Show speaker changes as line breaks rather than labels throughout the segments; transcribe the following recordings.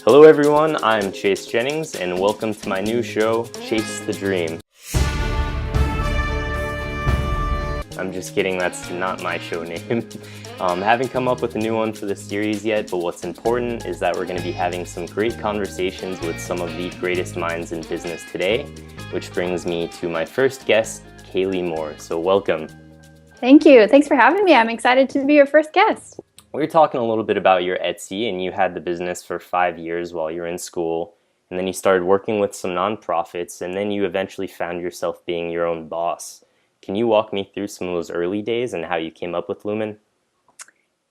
Hello everyone, I'm Chase Jennings and welcome to my new show, Chase the Dream. I'm just kidding, that's not my show name. Haven't come up with a new one for the series yet, but what's important is that we're going to be having some great conversations with some of the greatest minds in business today, which brings me to my first guest, Kaleigh Moore. So welcome.
Thank you. Thanks for having me. I'm excited to be your first guest.
We were talking a little bit about your Etsy, and you had the business for 5 years while you were in school, and then you started working with some nonprofits, and then you eventually found yourself being your own boss. Can you walk me through some of those early days and how you came up with Lumen?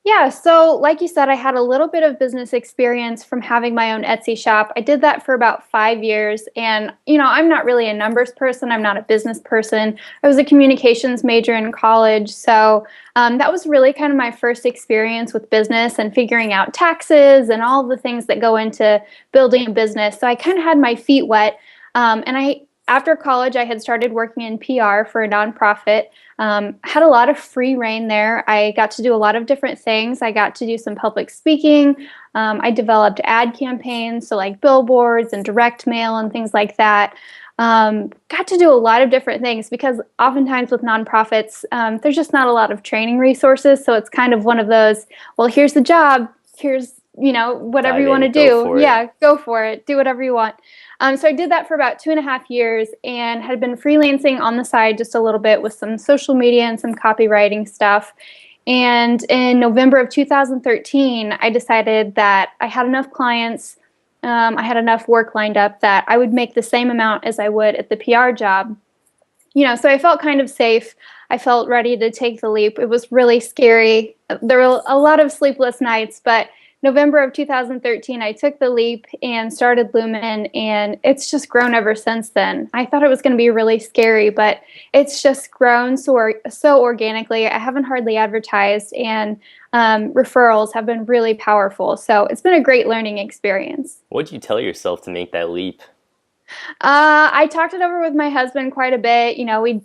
Yeah, so like you said, I had a little bit of business experience from having my own Etsy shop. I did that for about 5 years, and I'm not really a numbers person. I'm not a business person. I was a communications major in college, so that was really kind of my first experience with business and figuring out taxes and all the things that go into building a business. So I kind of had my feet wet, after college, I had started working in PR for a nonprofit. Had a lot of free reign there. I got to do a lot of different things. I got to do some public speaking. I developed ad campaigns, so like billboards and direct mail and things like that. Got to do a lot of different things because oftentimes with nonprofits, there's just not a lot of training resources. So it's kind of one of those, well, here's the job. Here's, whatever you want to do. Yeah, go for it. Do whatever you want. So I did that for about 2.5 years and had been freelancing on the side just a little bit with some social media and some copywriting stuff. And in November of 2013, I decided that I had enough clients, I had enough work lined up that I would make the same amount as I would at the PR job. So I felt kind of safe. I felt ready to take the leap. It was really scary. There were a lot of sleepless nights, but November of 2013, I took the leap and started Lumen, and it's just grown ever since then. I thought it was going to be really scary, but it's just grown so organically. I haven't hardly advertised, and referrals have been really powerful. So it's been a great learning experience.
What did you tell yourself to make that leap?
I talked it over with my husband quite a bit.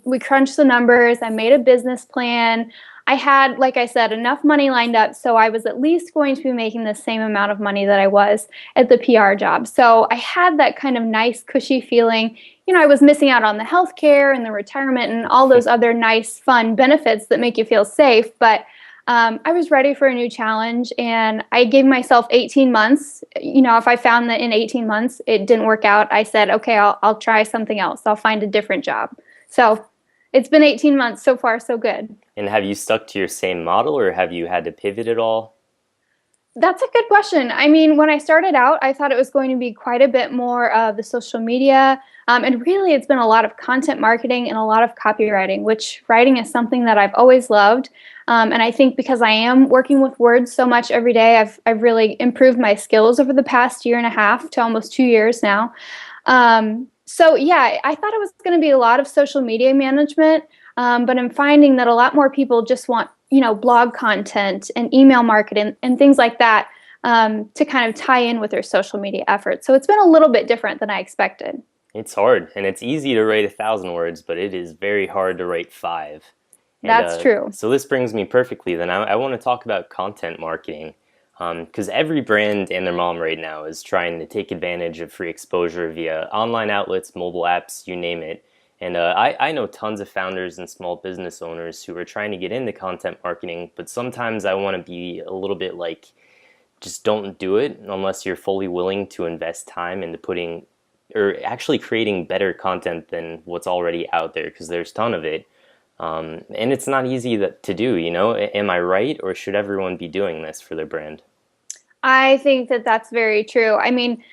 We crunched the numbers. I made a business plan. I had, like I said, enough money lined up, so I was at least going to be making the same amount of money that I was at the PR job. So I had that kind of nice, cushy feeling. I was missing out on the healthcare and the retirement and all those other nice, fun benefits that make you feel safe. But I was ready for a new challenge, and I gave myself 18 months. If I found that in 18 months it didn't work out, I said, okay, I'll try something else. I'll find a different job. So it's been 18 months. So far, so good.
And have you stuck to your same model, or have you had to pivot at all?
That's a good question. I mean, when I started out, I thought it was going to be quite a bit more of the social media. And really, it's been a lot of content marketing and a lot of copywriting, which writing is something that I've always loved. And I think because I am working with words so much every day, I've really improved my skills over the past 1.5 to almost 2 years now. So yeah, I thought it was going to be a lot of social media management, but I'm finding that a lot more people just want, blog content and email marketing and things like that to kind of tie in with their social media efforts. So it's been a little bit different than I expected.
It's hard, and it's easy to write 1,000 words, but it is very hard to write 5.
That's true.
So this brings me perfectly. Then I want to talk about content marketing. Because every brand and their mom right now is trying to take advantage of free exposure via online outlets, mobile apps, you name it. And I know tons of founders and small business owners who are trying to get into content marketing, but sometimes I want to be a little bit like, just don't do it unless you're fully willing to invest time into putting, or actually creating better content than what's already out there, because there's a ton of it. And it's not easy to do, Am I right, or should everyone be doing this for their brand?
I think that that's very true. I mean,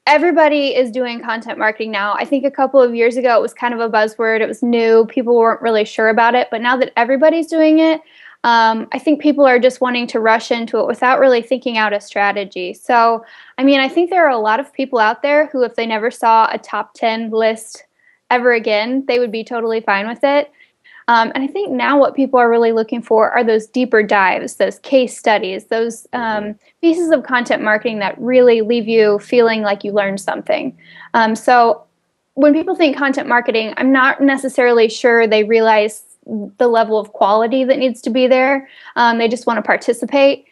everybody is doing content marketing now. I think a couple of years ago, it was kind of a buzzword. It was new. People weren't really sure about it. But now that everybody's doing it, I think people are just wanting to rush into it without really thinking out a strategy. So, I mean, I think there are a lot of people out there who, if they never saw a top 10 list ever again, they would be totally fine with it. And I think now what people are really looking for are those deeper dives, those case studies, those pieces of content marketing that really leave you feeling like you learned something. So when people think content marketing, I'm not necessarily sure they realize the level of quality that needs to be there. They just want to participate.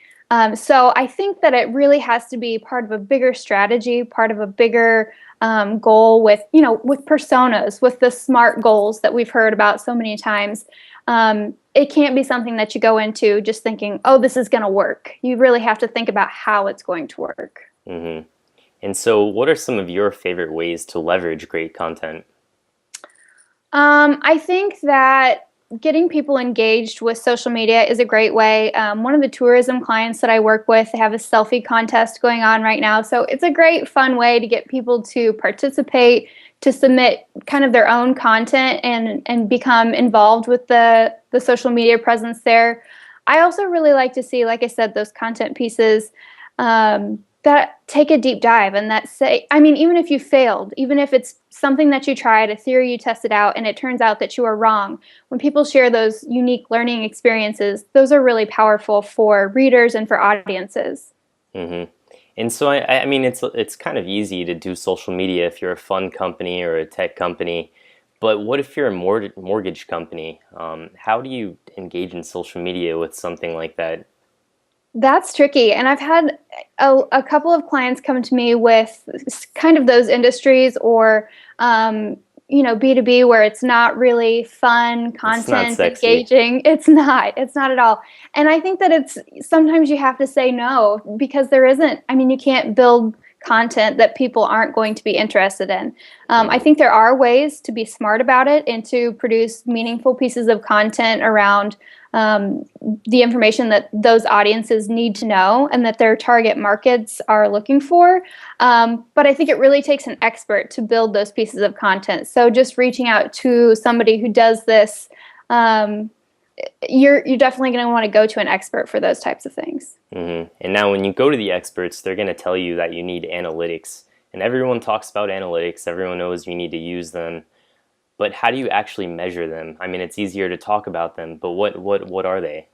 So I think that it really has to be part of a bigger strategy, part of a bigger goal with, with personas, with the SMART goals that we've heard about so many times. It can't be something that you go into just thinking, oh, this is going to work. You really have to think about how it's going to work.
Mm-hmm. And so, what are some of your favorite ways to leverage great content?
I think that getting people engaged with social media is a great way. One of the tourism clients that I work with, they have a selfie contest going on right now. So it's a great, fun way to get people to participate, to submit kind of their own content and become involved with the social media presence there. I also really like to see, like I said, those content pieces that take a deep dive and that say, I mean, even if you failed, even if it's something that you tried, a theory you tested out, and it turns out that you are wrong, when people share those unique learning experiences, those are really powerful for readers and for audiences.
Mm-hmm. And so, I mean, it's kind of easy to do social media if you're a fun company or a tech company. But what if you're a mortgage company? How do you engage in social media with something like that?
That's tricky. And I've had a couple of clients come to me with kind of those industries or, B2B where it's not really fun
It's not
content,
sexy.
engaging. It's not at all. And I think that it's sometimes you have to say no because there isn't, I mean, you can't build content that people aren't going to be interested in. I
Mm-hmm.
think there are ways to be smart about it and to produce meaningful pieces of content around the information that those audiences need to know and that their target markets are looking for. But I think it really takes an expert to build those pieces of content. So just reaching out to somebody who does this, you're definitely going to want to go to an expert for those types of things.
Mm-hmm. And now, when you go to the experts, they're going to tell you that you need analytics. And everyone talks about analytics, everyone knows you need to use them. But how do you actually measure them? I mean, it's easier to talk about them, but what are they?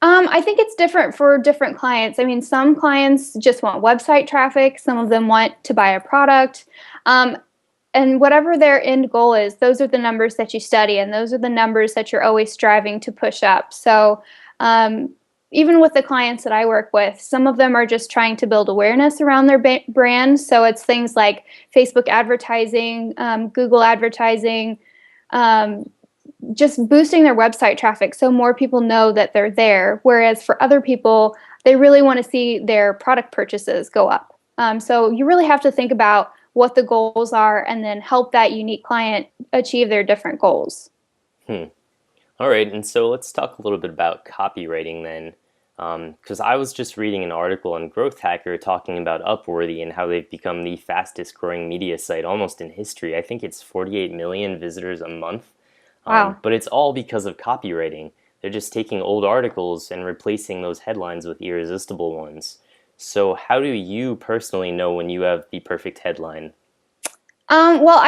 I think it's different for different clients. I mean, some clients just want website traffic. Some of them want to buy a product. Um, and whatever their end goal is, those are the numbers that you study, and those are the numbers that you're always striving to push up. So, um, even with the clients that I work with, some of them are just trying to build awareness around their brand. So, it's things like Facebook advertising, Google advertising. Um, just boosting their website traffic so more people know that they're there. Whereas for other people, they really want to see their product purchases go up. So you really have to think about what the goals are and then help that unique client achieve their different goals.
Hmm. All right, and so let's talk a little bit about copywriting then. Because I was just reading an article on Growth Hacker talking about Upworthy and how they've become the fastest growing media site almost in history. I think it's 48 million visitors a month.
Wow.
But it's all because of copywriting. They're just taking old articles and replacing those headlines with irresistible ones. So, how do you personally know when you have the perfect headline?
Well,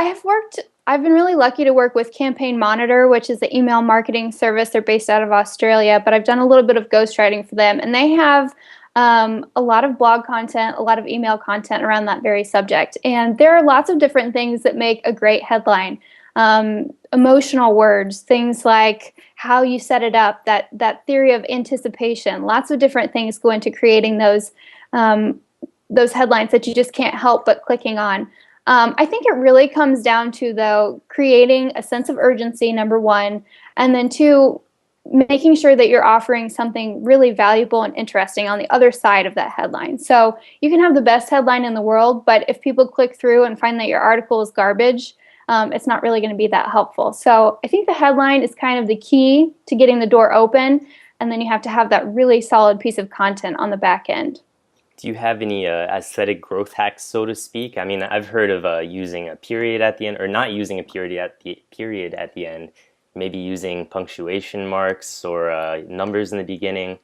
I've been really lucky to work with Campaign Monitor, which is the email marketing service. They're based out of Australia, but I've done a little bit of ghostwriting for them. And they have a lot of blog content, a lot of email content around that very subject. And there are lots of different things that make a great headline. Emotional words, things like how you set it up, that theory of anticipation. Lots of different things go into creating those headlines that you just can't help but clicking on. I think it really comes down to, though, creating a sense of urgency, number one, and then two, making sure that you're offering something really valuable and interesting on the other side of that headline. So you can have the best headline in the world, but if people click through and find that your article is garbage, it's not really going to be that helpful. So I think the headline is kind of the key to getting the door open, and then you have to have that really solid piece of content on the back end.
Do you have any aesthetic growth hacks, so to speak? I mean, I've heard of using a period at the end, or not using a period at the end. Maybe using punctuation marks or numbers in the beginning.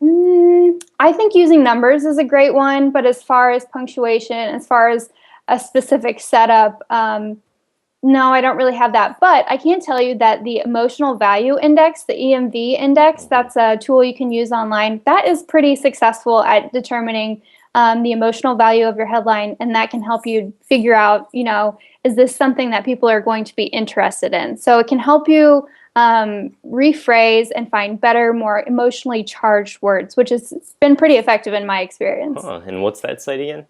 I think using numbers is a great one, but as far as punctuation, as far as a specific setup, no, I don't really have that. But I can tell you that the emotional value index, the EMV index, that's a tool you can use online. That is pretty successful at determining the emotional value of your headline, and that can help you figure out, is this something that people are going to be interested in? So it can help you rephrase and find better, more emotionally charged words, which has been pretty effective in my experience.
Huh. And what's that site again?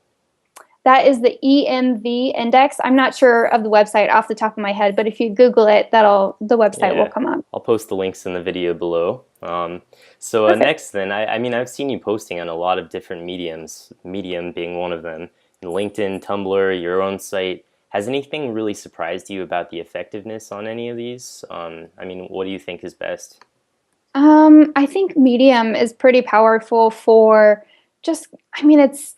That is the EMV index. I'm not sure of the website off the top of my head, but if you Google it, the website will come up.
I'll post the links in the video below. So next then, I mean, I've seen you posting on a lot of different mediums, Medium being one of them, LinkedIn, Tumblr, your own site. Has anything really surprised you about the effectiveness on any of these? I mean, what do you think is best?
I think Medium is pretty powerful for just, I mean, it's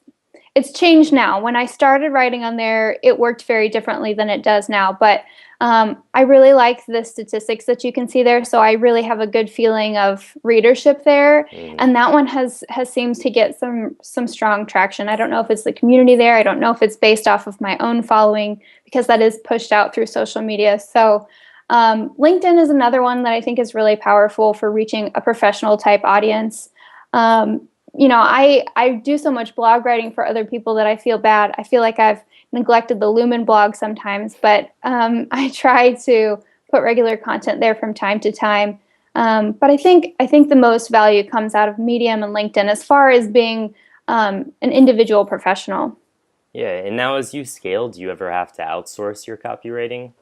changed now. When I started writing on there, it worked very differently than it does now. But I really like the statistics that you can see there. So I really have a good feeling of readership there. And that one has seemed to get some strong traction. I don't know if it's the community there. I don't know if it's based off of my own following, because that is pushed out through social media. So LinkedIn is another one that I think is really powerful for reaching a professional type audience. I do so much blog writing for other people that I feel bad. I feel like I've neglected the Lumen blog sometimes, but I try to put regular content there from time to time. But I think the most value comes out of Medium and LinkedIn as far as being an individual professional.
Yeah, and now as you scale, do you ever have to outsource your copywriting?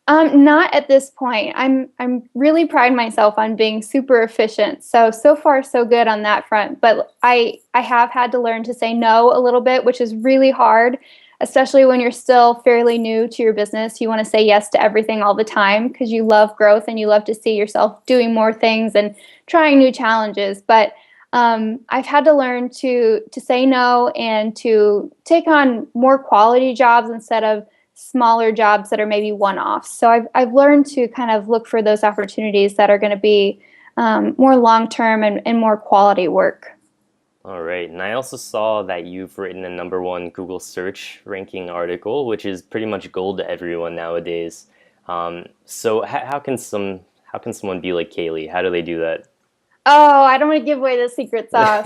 Not at this point. I'm really pride myself on being super efficient. So far so good on that front. But I have had to learn to say no a little bit, which is really hard, especially when you're still fairly new to your business. You want to say yes to everything all the time because you love growth and you love to see yourself doing more things and trying new challenges. But I've had to learn to say no and to take on more quality jobs instead of smaller jobs that are maybe one-offs. So I've learned to kind of look for those opportunities that are going to be more long-term and more quality work.
All right, and I also saw that you've written a #1 Google search ranking article, which is pretty much gold to everyone nowadays. So how can someone be like Kaleigh? How do they do that?
Oh, I don't want to give away the secret sauce.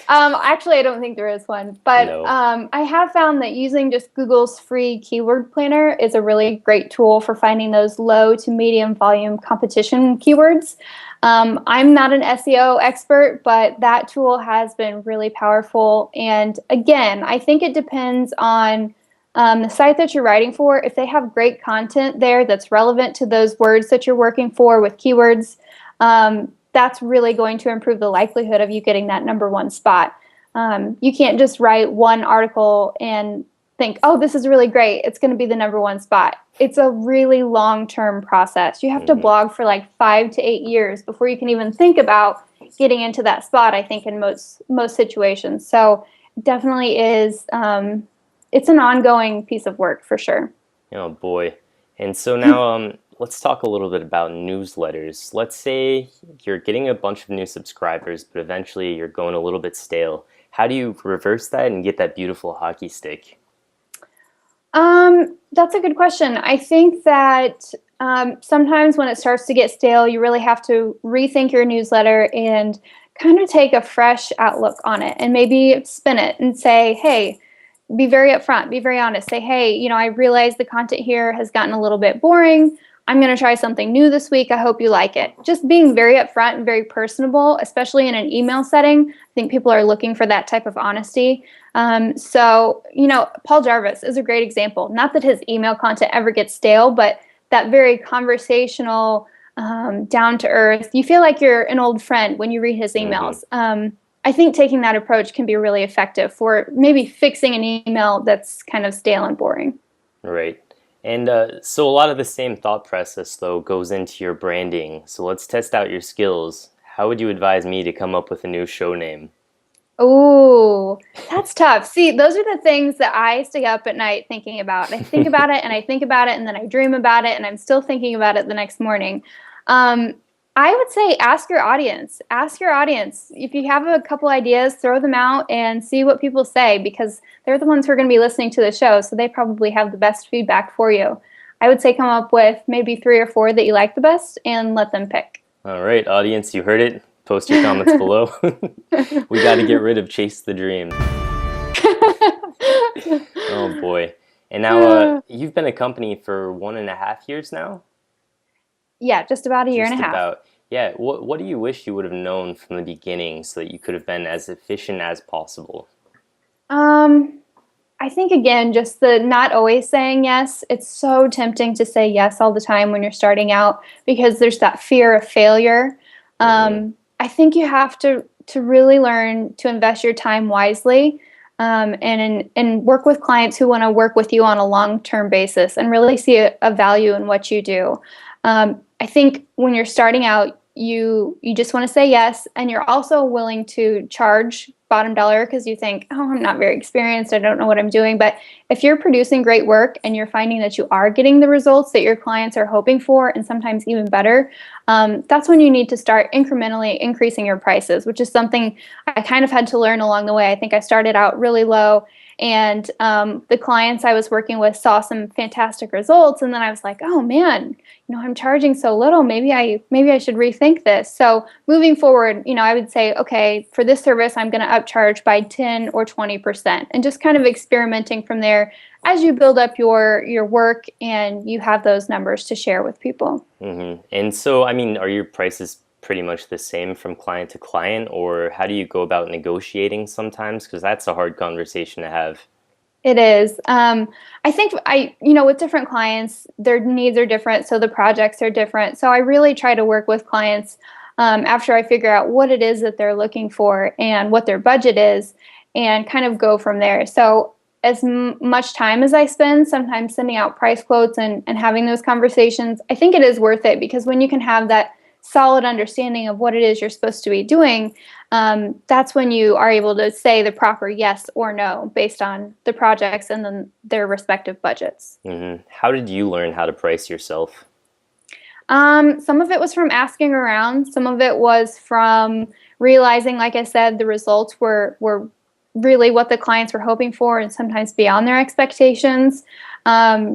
Actually, I don't think there is one, but
No.
I have found that using just Google's free keyword planner is a really great tool for finding those low to medium volume competition keywords. I'm not an SEO expert, but that tool has been really powerful. And again, I think it depends on the site that you're writing for. If they have great content there that's relevant to those words that you're working for with keywords, that's really going to improve the likelihood of you getting that #1 spot. You can't just write one article and think, oh, this is really great, it's going to be the #1 spot. It's a really long-term process. You have to blog for like 5 to 8 years before you can even think about getting into that spot, I think, in most situations. So definitely is, it's an ongoing piece of work for sure.
Oh boy. And so now let's talk a little bit about newsletters. Let's say you're getting a bunch of new subscribers, but eventually you're going a little bit stale. How do you reverse that and get that beautiful hockey stick?
That's a good question. I think that sometimes when it starts to get stale, you really have to rethink your newsletter and kind of take a fresh outlook on it and maybe spin it and say, hey, be very upfront, be very honest. Say, hey, I realize the content here has gotten a little bit boring. I'm going to try something new this week. I hope you like it. Just being very upfront and very personable, especially in an email setting. I think people are looking for that type of honesty. So, Paul Jarvis is a great example. Not that his email content ever gets stale, but that very conversational, down to earth. You feel like you're an old friend when you read his emails. I think taking that approach can be really effective for maybe fixing an email that's kind of stale and boring.
Right. And so a lot of the same thought process, though, goes into your branding. So let's test out your skills. How would you advise me to come up with a new show name?
Oh, that's tough. See, those are the things that I stay up at night thinking about. I think about it and I think about it and then I dream about it and I'm still thinking about it the next morning. I would say ask your audience. Ask your audience. If you have a couple ideas, throw them out and see what people say, because they're the ones who are going to be listening to the show, so they probably have the best feedback for you. I would say come up with maybe 3 or 4 that you like the best and let them pick.
All right, audience, you heard it. Post your comments below. We got to get rid of Chase the Dream. Oh boy. And now you've been a company for 1.5 years now?
Yeah, just about a year and a
Just
half.
about. Yeah. What do you wish you would have known from the beginning so that you could have been as efficient as possible?
Um, I think again, just the not always saying yes. It's so tempting to say yes all the time when you're starting out because there's that fear of failure.
Hmm.
I think you have to really learn to invest your time wisely, and work with clients who want to work with you on a long-term basis and really see a value in what you do. I think when you're starting out, you just want to say yes, and you're also willing to charge bottom dollar because you think, oh, I'm not very experienced, I don't know what I'm doing. But if you're producing great work and you're finding that you are getting the results that your clients are hoping for, and sometimes even better, that's when you need to start incrementally increasing your prices, which is something I kind of had to learn along the way. I think I started out really low, and the clients I was working with saw some fantastic results, and then I was like, oh man, I'm charging so little. Maybe I should rethink this. So moving forward, I would say, okay, for this service, I'm going to upcharge by 10 or 20%, and just kind of experimenting from there as you build up your work and you have those numbers to share with people.
And so, I mean, are your prices pretty much the same from client to client, or how do you go about negotiating sometimes? Because that's a hard conversation to have.
It is. I think with different clients, their needs are different, so the projects are different. So I really try to work with clients after I figure out what it is that they're looking for and what their budget is, and kind of go from there. So as much time as I spend sometimes sending out price quotes and having those conversations, I think it is worth it because when you can have that solid understanding of what it is you're supposed to be doing, that's when you are able to say the proper yes or no based on the projects and then their respective budgets.
How did you learn how to price yourself?
Some of it was from asking around. Some of it was from realizing, like I said, the results were really what the clients were hoping for, and sometimes beyond their expectations.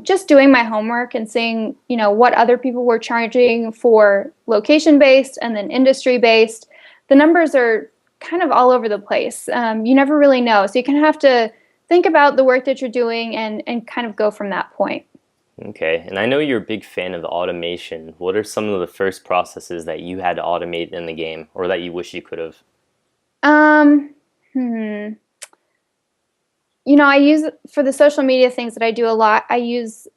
Just doing my homework and seeing, what other people were charging for location based and then industry based. The numbers are kind of all over the place. You never really know, so you kind of have to think about the work that you're doing and kind of go from that point.
Okay, and I know you're a big fan of automation. What are some of the first processes that you had to automate in the game, or that you wish you could have?
Um, hmm. I use for the social media things that I do a lot. I use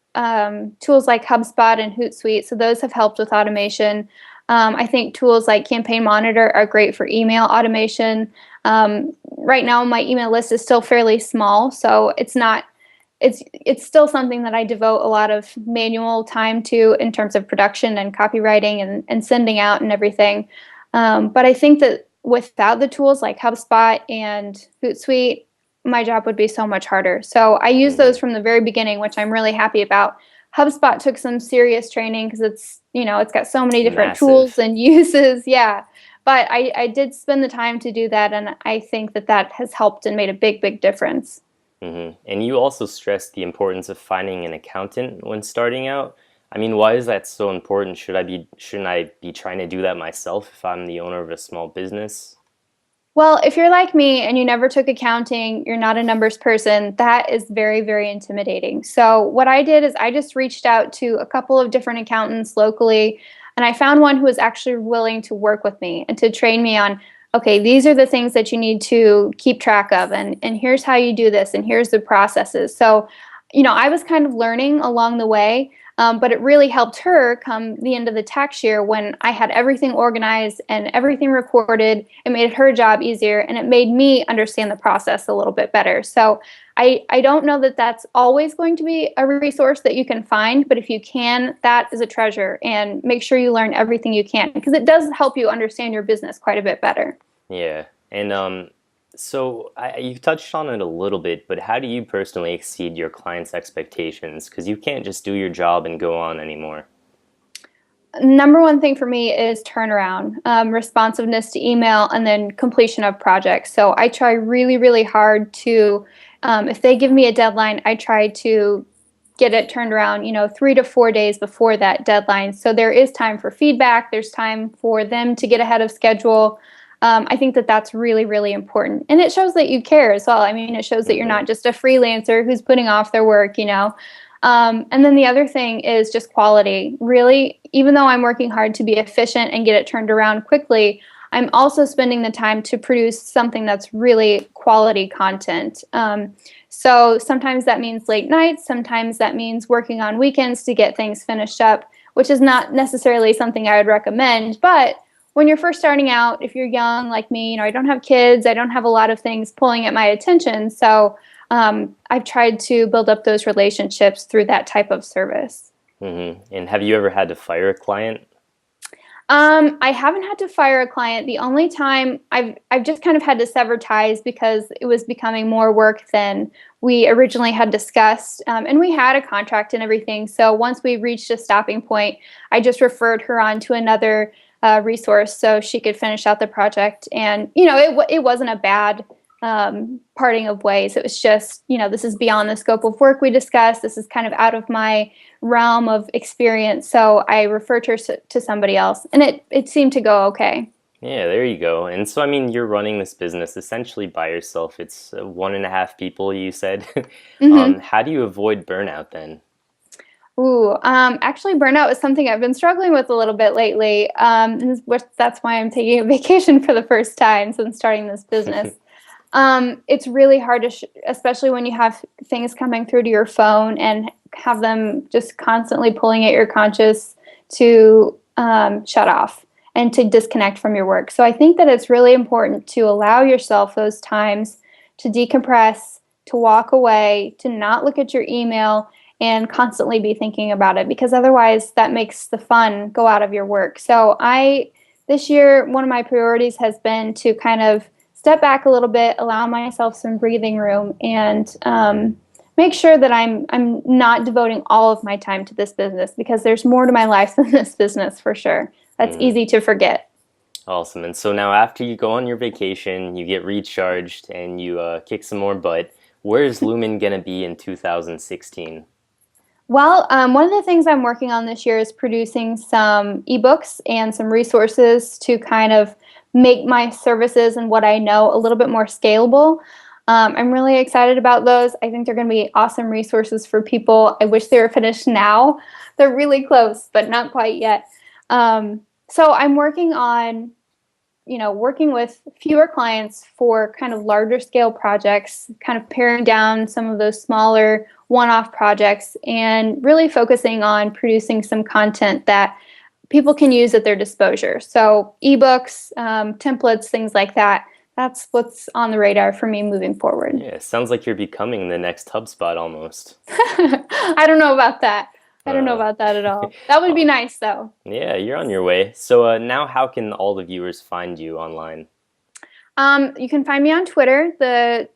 tools like HubSpot and Hootsuite, so those have helped with automation. I think tools like Campaign Monitor are great for email automation. Right now, my email list is still fairly small, so it's not. It's still something that I devote a lot of manual time to in terms of production and copywriting and sending out and everything. But I think that without the tools like HubSpot and Hootsuite, my job would be so much harder. So I use those from the very beginning, which I'm really happy about. HubSpot took some serious training because it's got so many different tools
Massive.
and uses. Yeah. But I did spend the time to do that, and I think that has helped and made a big, big difference.
And you also stressed the importance of finding an accountant when starting out. I mean, why is that so important? Shouldn't I be trying to do that myself if I'm the owner of a small business?
Well, if you're like me and you never took accounting, you're not a numbers person, that is very, very intimidating. So, what I did is I just reached out to a couple of different accountants locally, and I found one who was actually willing to work with me and to train me on, okay, these are the things that you need to keep track of, and here's how you do this, and here's the processes. So, I was kind of learning along the way. But it really helped her come the end of the tax year when I had everything organized and everything recorded. It made her job easier, and it made me understand the process a little bit better. So I don't know that that's always going to be a resource that you can find, but if you can, that is a treasure. And make sure you learn everything you can because it does help you understand your business quite a bit better.
Yeah. And so you touched on it a little bit, but how do you personally exceed your clients' expectations? Because you can't just do your job and go on anymore.
Number one thing for me is turnaround, responsiveness to email, and then completion of projects. So I try really, really hard to, if they give me a deadline, I try to get it turned around, 3 to 4 days before that deadline. So there is time for feedback. There's time for them to get ahead of schedule. I think that that's really, really important. And it shows that you care as well. I mean, it shows that you're
Hmm.
not just a freelancer who's putting off their work. And then the other thing is just quality. Really, even though I'm working hard to be efficient and get it turned around quickly, I'm also spending the time to produce something that's really quality content. So sometimes that means late nights, sometimes that means working on weekends to get things finished up, which is not necessarily something I would recommend. But when you're first starting out, if you're young like me, I don't have kids, I don't have a lot of things pulling at my attention. So I've tried to build up those relationships through that type of service.
And have you ever had to fire a client?
I haven't had to fire a client. The only time I've just kind of had to sever ties because it was becoming more work than we originally had discussed. And we had a contract and everything. So once we reached a stopping point, I just referred her on to another resource so she could finish out the project. And, it wasn't a bad parting of ways. It was just, this is beyond the scope of work we discussed. This is kind of out of my realm of experience. So I referred her to somebody else, and it seemed to go okay.
Yeah, there you go. And so, I mean, you're running this business essentially by yourself. It's 1.5 people, you said. How do you avoid burnout then?
Actually, burnout is something I've been struggling with a little bit lately. That's why I'm taking a vacation for the first time since starting this business. It's really hard to, especially when you have things coming through to your phone and have them just constantly pulling at your conscious to shut off and to disconnect from your work. So I think that it's really important to allow yourself those times to decompress, to walk away, to not look at your email and constantly be thinking about it, because otherwise that makes the fun go out of your work. So this year, one of my priorities has been to kind of step back a little bit, allow myself some breathing room, and make sure that I'm not devoting all of my time to this business, because there's more to my life than this business for sure. That's easy to forget.
Awesome. And so now after you go on your vacation, you get recharged and you kick some more butt, where's Lumen going to be in 2016?
Well, one of the things I'm working on this year is producing some ebooks and some resources to kind of make my services and what I know a little bit more scalable. I'm really excited about those. I think they're going to be awesome resources for people. I wish they were finished now. They're really close, but not quite yet. So I'm working on, working with fewer clients for kind of larger scale projects, kind of paring down some of those smaller one-off projects and really focusing on producing some content that people can use at their disposal. So ebooks, templates, things like that. That's what's on the radar for me moving forward.
Yeah, sounds like you're becoming the next HubSpot almost.
I don't know about that. I don't know about that at all. That would be nice, though.
Yeah, you're on your way. So now how can all the viewers find you online?
You can find me on Twitter.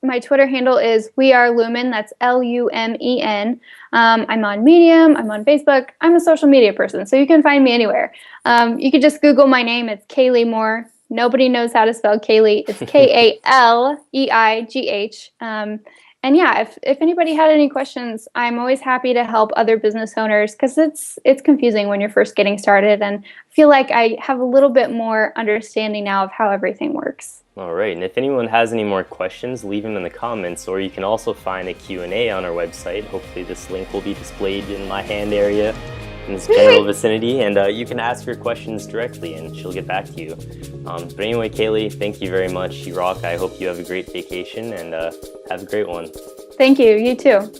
My Twitter handle is wearelumen. That's Lumen. I'm on Medium. I'm on Facebook. I'm a social media person, so you can find me anywhere. You could just Google my name. It's Kaleigh Moore. Nobody knows how to spell Kaleigh. It's Kaleigh. And yeah, if anybody had any questions, I'm always happy to help other business owners, because it's confusing when you're first getting started, and I feel like I have a little bit more understanding now of how everything works.
All right, and if anyone has any more questions, leave them in the comments, or you can also find a Q&A on our website. Hopefully this link will be displayed in my hand area in this general vicinity, and you can ask your questions directly and she'll get back to you. But anyway, Kaleigh, thank you very much. You rock. I hope you have a great vacation and have a great one.
Thank you. You too.